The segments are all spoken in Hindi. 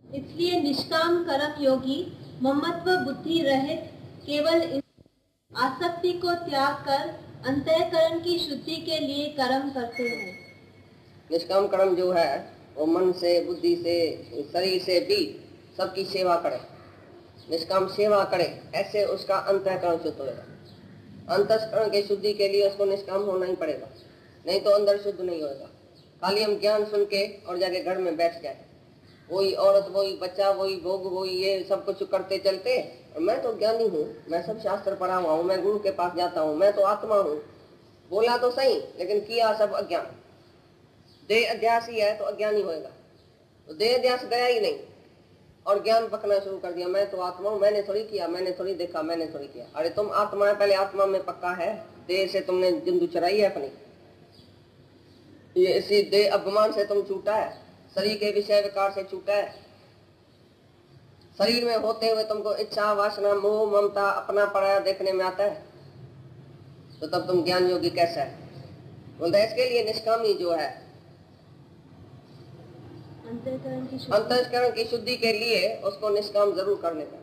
इसलिए निष्काम कर्म योगी ममत्व बुद्धि रहित केवल आसक्ति को त्याग कर अंतःकरण की शुद्धि के लिए कर्म करते हैं। निष्काम कर्म जो है वो मन से, बुद्धि से, शरीर से भी सबकी सेवा करे, निष्काम सेवा करे, ऐसे उसका अंतःकरण शुद्ध होगा। अंतःकरण की शुद्धि के लिए उसको निष्काम होना ही पड़ेगा, नहीं तो अंदर शुद्ध नहीं होगा। खाली हम ज्ञान सुन के और जाके घर में बैठ जाए, वही औरत, वही बच्चा, वही भोग, वही ये सब कुछ करते चलते, और मैं तो ज्ञानी हूँ, मैं सब शास्त्र पढ़ा हुआ हूँ, मैं गुरु के पास जाता हूँ, मैं तो आत्मा हूँ, बोला तो सही लेकिन किया सब अज्ञान। देह अध्यास ही है तो अज्ञानी होएगा। तो देह अध्यास गया ही नहीं और ज्ञान पकना शुरू कर दिया, मैं तो आत्मा हूँ, मैंने थोड़ी किया, मैंने थोड़ी देखा, मैंने थोड़ी किया। अरे तुम आत्मा है, पहले आत्मा में पक्का है, देह से तुमने जिंदू चराई है अपनी, ये इसी देह अभिमान से तुम छूटा है, शरीर के विषय विकार से छूटा है। शरीर में होते हुए तुमको इच्छा, वासना, मोह, ममता, अपना पराया देखने में आता है, तो तब तुम ज्ञान योगी कैसा है? बोलते इसके लिए निष्कामी जो है अंतःकरण की शुद्धि के लिए उसको निष्काम जरूर करने का।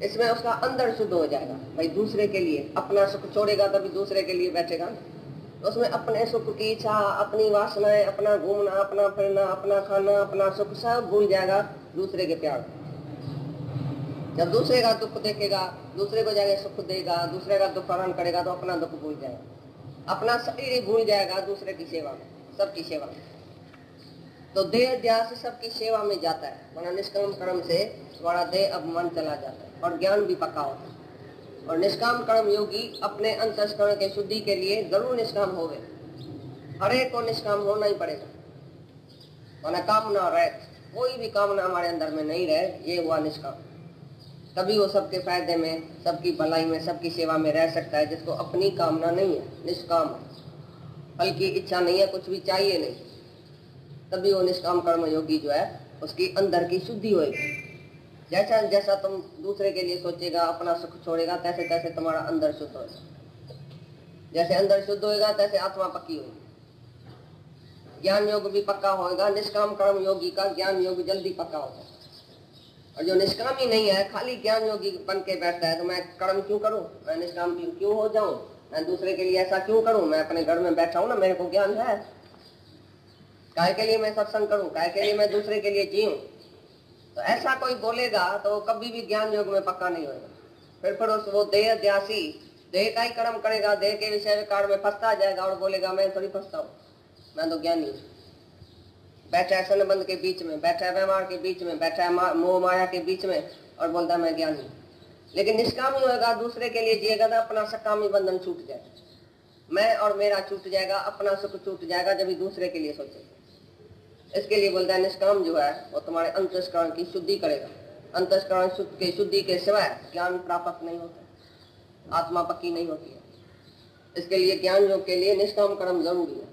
इसमें उसका अंदर शुद्ध हो जाएगा। भाई दूसरे के लिए अपना सुख छोड़ेगा तभी दूसरे के लिए बैठेगा ना। उसमें अपने सुख की इच्छा, अपनी वासनाएं, अपना घूमना, अपना फिरना, अपना खाना, अपना सुख सब भूल जाएगा दूसरे के प्यार। जब दूसरे का दुख देखेगा, दूसरे को जाके सुख देगा, दूसरे का दुख हरण करेगा तो अपना दुख भूल जाएगा, अपना शरीर ही भूल जाएगा दूसरे की सेवा में, सबकी सेवा में। तो देह अध्यास सबकी सेवा में जाता है, वरना निष्काम कर्म से बड़ा देह अभिमान चला जाता है और ज्ञान भी पक्का होता है। और निष्काम कर्म योगी अपने अंतःकरण के शुद्धि के लिए जरूर निष्काम होवे, हर एक को निष्काम होना ही पड़ेगा, वरना कामना रहे, कोई भी कामना हमारे अंदर में नहीं रहे, ये हुआ निष्काम। तभी वो सबके फायदे में, सबकी भलाई में, सबकी सेवा में रह सकता है, जिसको अपनी कामना नहीं है, निष्काम है, फल की इच्छा नहीं है, कुछ भी चाहिए नहीं, तभी वो निष्काम कर्म योगी जो है उसकी अंदर की शुद्धि होगी। जैसा जैसा तुम दूसरे के लिए सोचेगा, अपना सुख छोड़ेगा, तैसे तैसे तुम्हारा अंदर शुद्ध होगा। जैसे अंदर शुद्ध होएगा तैसे आत्मा पक्की होगी, ज्ञान योग भी पक्का होएगा। निष्काम कर्म योगी का ज्ञान योग जल्दी पक्का होता है। और जो निष्कामी नहीं है, खाली ज्ञान योगी बन के बैठता है, तो मैं कर्म क्यों करूं, मैं निष्काम क्यों हो जाऊं, मैं दूसरे के लिए ऐसा क्यों करूं, मैं अपने घर में बैठा हूं ना, मेरे को ज्ञान है, काहे के लिए मैं सत्संग करूं, काहे के लिए मैं दूसरे के लिए जीऊं। तो ऐसा कोई बोलेगा तो कभी भी ज्ञान योग में पक्का नहीं होगा। फिर वो देह अध्यासी देह का ही कर्म करेगा, देह के विषय विकार में फंसता जाएगा और बोलेगा मैं थोड़ी फंसता हूँ, मैं तो ज्ञानी हूँ। बैठा है संबंध के बीच में, बैठा है व्यवहार के बीच में, बैठा है मोह माया के बीच में और बोलता है मैं ज्ञानी। लेकिन निष्कामी होगा, दूसरे के लिए जिएगा ना, अपना सकामी बंधन छूट जाएगा, मैं और मेरा छूट जाएगा, अपना सुख छूट जाएगा, जब भी दूसरे के लिए सोचेगा। इसके लिए बोलता है निष्काम जो है वो तुम्हारे अंतःकरण की शुद्धि करेगा। अंतःकरण के शुद्धि के सिवाय ज्ञान प्राप्त नहीं होता, आत्मा पक्की नहीं होती है। इसके लिए ज्ञान योग के लिए निष्काम कर्म जरूरी है।